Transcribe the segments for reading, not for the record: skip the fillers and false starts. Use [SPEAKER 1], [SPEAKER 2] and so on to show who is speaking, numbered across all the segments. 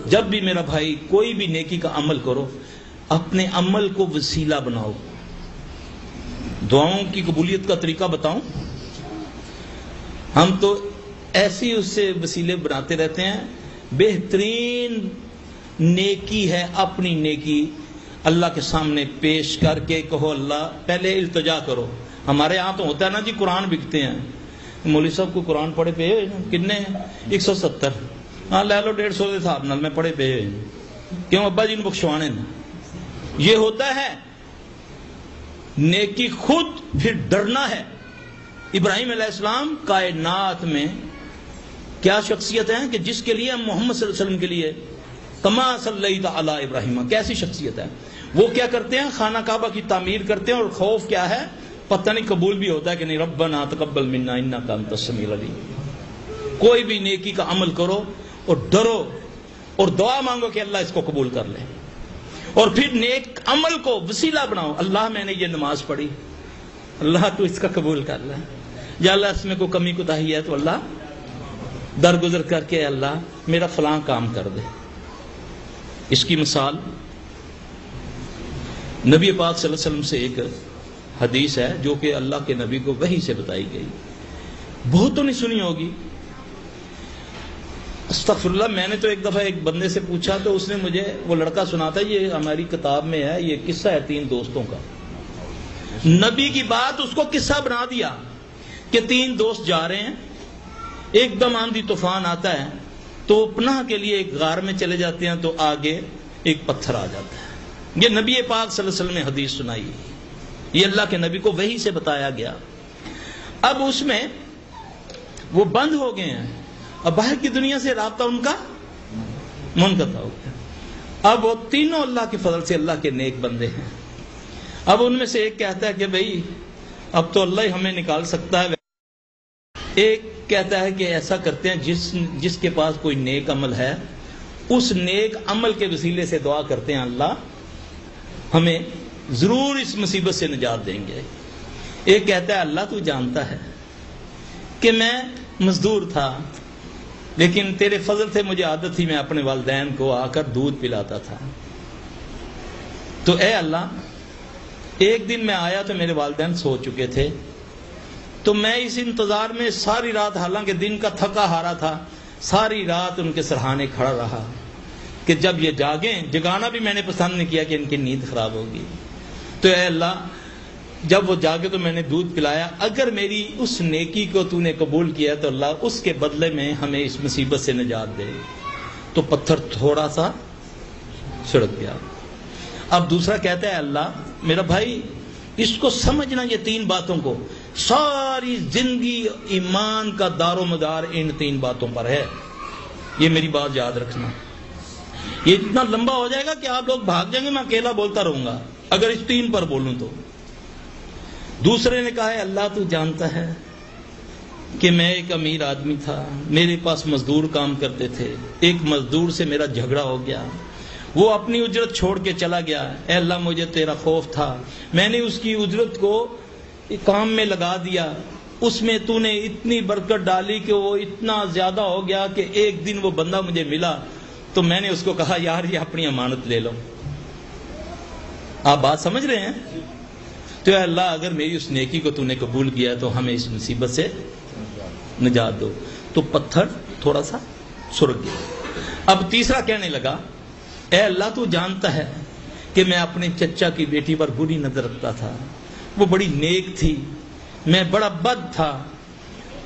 [SPEAKER 1] جب بھی میرا بھائی کوئی بھی نیکی کا عمل کرو، اپنے عمل کو وسیلہ بناؤ۔ دعاؤں کی قبولیت کا طریقہ بتاؤں؟ ہم تو ایسی اس سے وسیلے بناتے رہتے ہیں۔ بہترین نیکی ہے اپنی نیکی اللہ کے سامنے پیش کر کے کہو اللہ، پہلے التجا کرو۔ ہمارے ہاں تو ہوتا ہے نا جی، قرآن بکتے ہیں، مولوی صاحب کو قرآن پڑھے پہ کتنے ہیں؟ 170، ہاں لے لو 150 کے حساب نال میں پڑھے پہ، کیوں ابا جی نے بخشوانے نا۔ یہ ہوتا ہے نیکی خود، پھر ڈرنا ہے۔ ابراہیم علیہ السلام کائنات میں کیا شخصیت ہے کہ جس کے لیے محمد صلی اللہ علیہ وسلم کے لیے کما صلیت علی ابراہیم، کیسی شخصیت ہے؟ وہ کیا کرتے ہیں؟ خانہ کعبہ کی تعمیر کرتے ہیں، اور خوف کیا ہے؟ پتہ نہیں قبول بھی ہوتا ہے کہ نہیں، ربنا تقبل منا انک انت السمیع العلیم۔ کوئی بھی نیکی کا عمل کرو اور ڈرو اور دعا مانگو کہ اللہ اس کو قبول کر لے، اور پھر نیک عمل کو وسیلہ بناؤ۔ اللہ میں نے یہ نماز پڑھی، اللہ تو اس کا قبول کر لے، یا اللہ اس میں کوئی کمی کوتاہی ہے تو اللہ درگزر کر کے اللہ میرا فلاں کام کر دے۔ اس کی مثال نبی پاک صلی اللہ علیہ وسلم سے ایک حدیث ہے جو کہ اللہ کے نبی کو وحی سے بتائی گئی، بہتوں نے سنی ہوگی۔ استغفر اللہ، میں نے تو ایک دفعہ ایک بندے سے پوچھا تو اس نے مجھے، وہ لڑکا سناتا ہے، یہ ہماری کتاب میں ہے، یہ قصہ ہے 3 دوستوں کا۔ نبی کی بات اس کو قصہ بنا دیا کہ 3 دوست جا رہے ہیں، ایک دم آندھی طوفان آتا ہے تو پناہ کے لیے ایک غار میں چلے جاتے ہیں، تو آگے ایک پتھر آ جاتا ہے۔ یہ نبی پاک صلی اللہ علیہ وسلم نے حدیث سنائی، یہ اللہ کے نبی کو وحی سے بتایا گیا۔ اب اس میں وہ بند ہو گئے ہیں، اب باہر کی دنیا سے رابطہ ان کا منقطع ہو گیا۔ اب وہ تینوں اللہ کے فضل سے اللہ کے نیک بندے ہیں۔ اب ان میں سے ایک کہتا ہے کہ بھئی اب تو اللہ ہی ہمیں نکال سکتا ہے۔ ایک کہتا ہے کہ ایسا کرتے ہیں، جس کے پاس کوئی نیک عمل ہے اس نیک عمل کے وسیلے سے دعا کرتے ہیں اللہ ہمیں ضرور اس مصیبت سے نجات دیں گے۔ ایک کہتا ہے اللہ تو جانتا ہے کہ میں مزدور تھا، لیکن تیرے فضل سے مجھے عادت تھی، میں اپنے والدین کو آ کر دودھ پلاتا تھا، تو اے اللہ ایک دن میں آیا تو میرے والدین سو چکے تھے، تو میں اس انتظار میں ساری رات، حالانکہ دن کا تھکا ہارا تھا، ساری رات ان کے سرہانے کھڑا رہا کہ جب یہ جاگیں، جگانا بھی میں نے پسند نہیں کیا کہ ان کی نیند خراب ہوگی، تو اے اللہ جب وہ جاگے تو میں نے دودھ پلایا، اگر میری اس نیکی کو تو نے قبول کیا تو اللہ اس کے بدلے میں ہمیں اس مصیبت سے نجات دے۔ تو پتھر تھوڑا سا سڑک گیا۔ اب دوسرا کہتا ہے اللہ میرا بھائی اس کو سمجھنا، یہ 3 باتوں کو، ساری زندگی ایمان کا دار و مدار ان 3 باتوں پر ہے، یہ میری بات یاد رکھنا۔ یہ اتنا لمبا ہو جائے گا کہ آپ لوگ بھاگ جائیں گے، میں اکیلا بولتا رہوں گا اگر اس 3 پر بولوں تو۔ دوسرے نے کہا ہے اللہ تو جانتا ہے کہ میں ایک امیر آدمی تھا، میرے پاس مزدور کام کرتے تھے، ایک مزدور سے میرا جھگڑا ہو گیا، وہ اپنی اجرت چھوڑ کے چلا گیا، اے اللہ مجھے تیرا خوف تھا، میں نے اس کی اجرت کو کام میں لگا دیا، اس میں تو نے اتنی برکت ڈالی کہ وہ اتنا زیادہ ہو گیا کہ ایک دن وہ بندہ مجھے ملا تو میں نے اس کو کہا یار یہ اپنی امانت لے لو۔ آپ بات سمجھ رہے ہیں؟ تو اے اللہ اگر میری اس نیکی کو تو نے قبول کیا تو ہمیں اس مصیبت سے نجات دو۔ تو پتھر تھوڑا سا سرک گیا۔ اب تیسرا کہنے لگا اے اللہ تو جانتا ہے کہ میں اپنے چچا کی بیٹی پر بری نظر رکھتا تھا، وہ بڑی نیک تھی، میں بڑا بد تھا،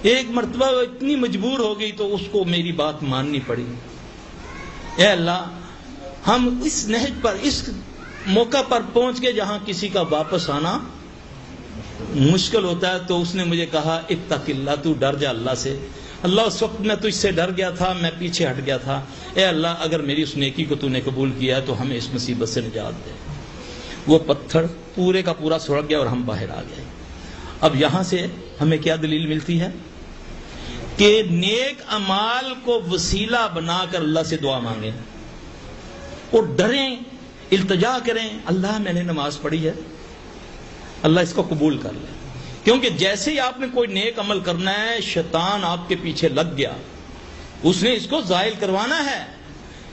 [SPEAKER 1] ایک مرتبہ وہ اتنی مجبور ہو گئی تو اس کو میری بات ماننی پڑی۔ اے اللہ ہم اس نہج پر، اس موقع پر پہنچ کے جہاں کسی کا واپس آنا مشکل ہوتا ہے، تو اس نے مجھے کہا اتق اللہ، تو ڈر جا اللہ سے۔ اللہ اس وقت میں تجھ سے ڈر گیا تھا، میں پیچھے ہٹ گیا تھا، اے اللہ اگر میری اس نیکی کو تو نے قبول کیا تو ہمیں اس مصیبت سے نجات دے۔ وہ پتھر پورے کا پورا سڑک گیا اور ہم باہر آ گئے۔ اب یہاں سے ہمیں کیا دلیل ملتی ہے کہ نیک اعمال کو وسیلہ بنا کر اللہ سے دعا مانگیں اور ڈریں، التجا کریں، اللہ میں نے نماز پڑھی ہے، اللہ اس کو قبول کر لے۔ کیونکہ جیسے ہی آپ نے کوئی نیک عمل کرنا ہے، شیطان آپ کے پیچھے لگ گیا، اس نے اس کو زائل کروانا ہے،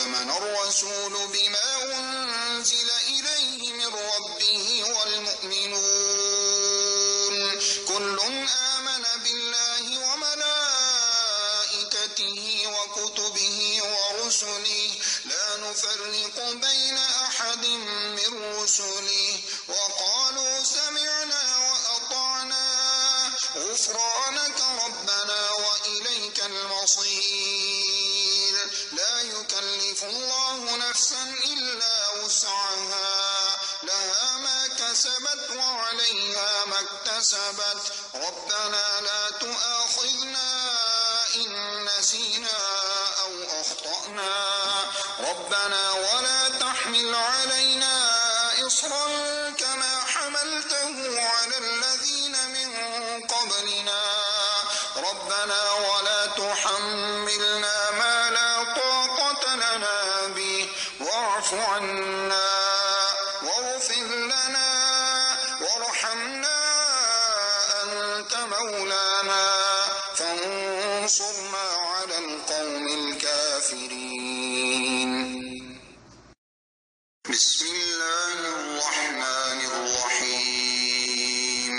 [SPEAKER 2] آمن الرسول بما أنزل إليه من ربه والمؤمنون كل آمن بالله وملائكته وكتبه ورسله لا نفرق بين أحد من رسله وقالوا سمعنا وأطعنا غفرانك ربنا وإليك المصير لا يكلف الله نفسا إلا وسعها لها ما كسبت وعليها ما اكتسبت ربنا لا تؤاخذنا إن نسينا أو أخطأنا ربنا ولا تحمل علينا إصرا كما حملته على الذين من قبلنا ربنا ولا تحملنا ما لا طاقة لنا به واعف عنا واغفر لنا وارحمنا أنت مولانا فانصرنا على القوم الكافرين. بسم الله الرحمن الرحيم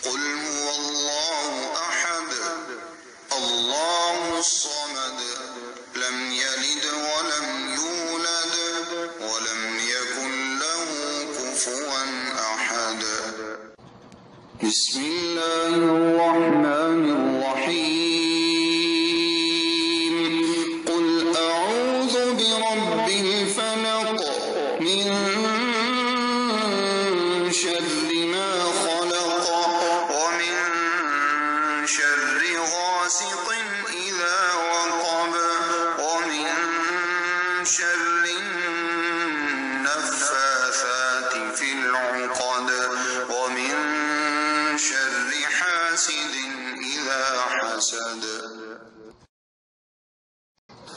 [SPEAKER 2] قل هو الله أحد الله الصمد لم يلد ولم يولد ولم يكن له كفوا أحد.
[SPEAKER 3] بسم الله الرحمن الرحيم قل أعوذ برب الفلق من شر ما خلق
[SPEAKER 2] ومن شر غاسق إذا وقب ومن شر النفاثات في العقد ومن شر حاسد إذا حسد.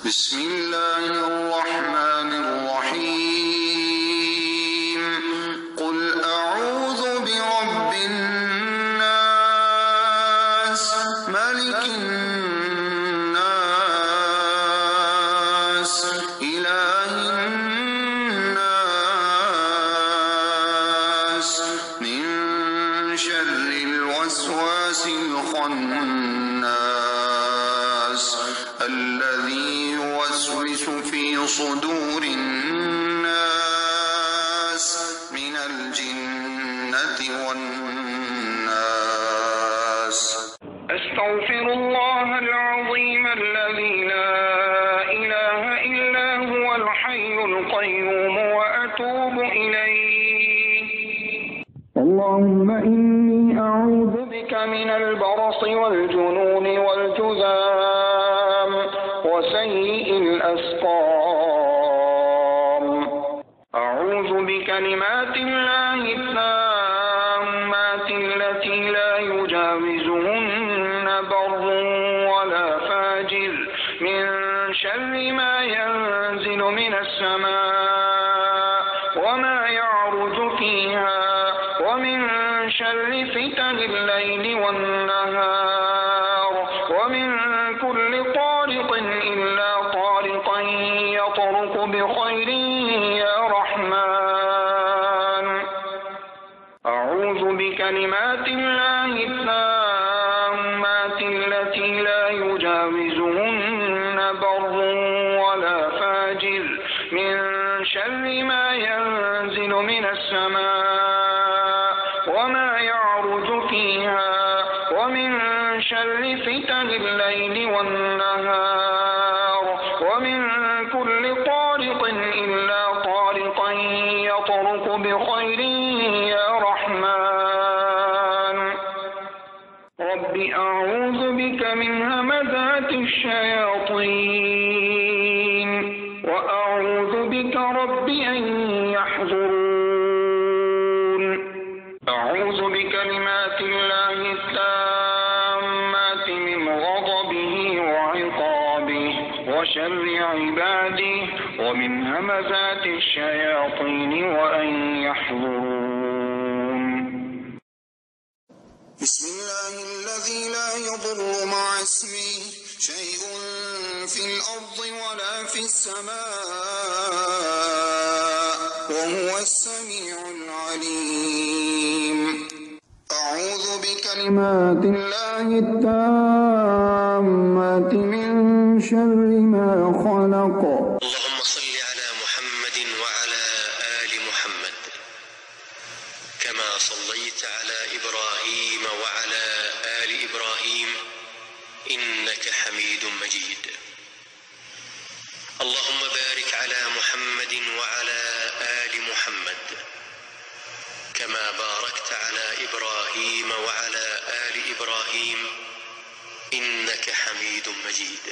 [SPEAKER 2] بسم الله الرحمن الرحيم قل أعوذ برب الناس ملك الناس إله الناس من شر الوسواس الخناس الذي يوسوس في صدور الناس من الجنة والناس. أستغفر الله العظيم الذي لا إله إلا هو الحي القيوم وأتوب إليه. اللهم إني أعوذ بك من البرص والجنون والجذام وسيء الأسقام. أعوذ بكلمات الله التامات التي لا يجاوزهن بر ولا فاجر من شر ما ينزل من السماء وما يعرج فيها ومن شر فتن الليل والنهار ومن كل يجاوزهن بر ولا فاجر من شر ما ينزل من السماء وما يعرج فيها ومن شر فتن الليل والنهار ومن كل طارق إلا طارقا يطرق بخير يا رحمن رب أعوذ بك من همزات الشياطين وأعوذ بك رب أن يحضرون أعوذ بكلمات الله التامات من غضبه وعقابه وشر عباده ومن همزات الشياطين وأن يحضرون
[SPEAKER 3] بسم الله الذي لا يضر مع اسمه شيء في الأرض ولا في السماء وهو السميع العليم أعوذ بكلمات الله التامات من شر ما خلق
[SPEAKER 4] اللهم صل على محمد وعلى آل محمد كما صليت على إبراهيم وعلى آل إبراهيم إنك حميد مجيد اللهم بارك على محمد وعلى آل محمد كما باركت على إبراهيم وعلى آل إبراهيم إنك حميد مجيد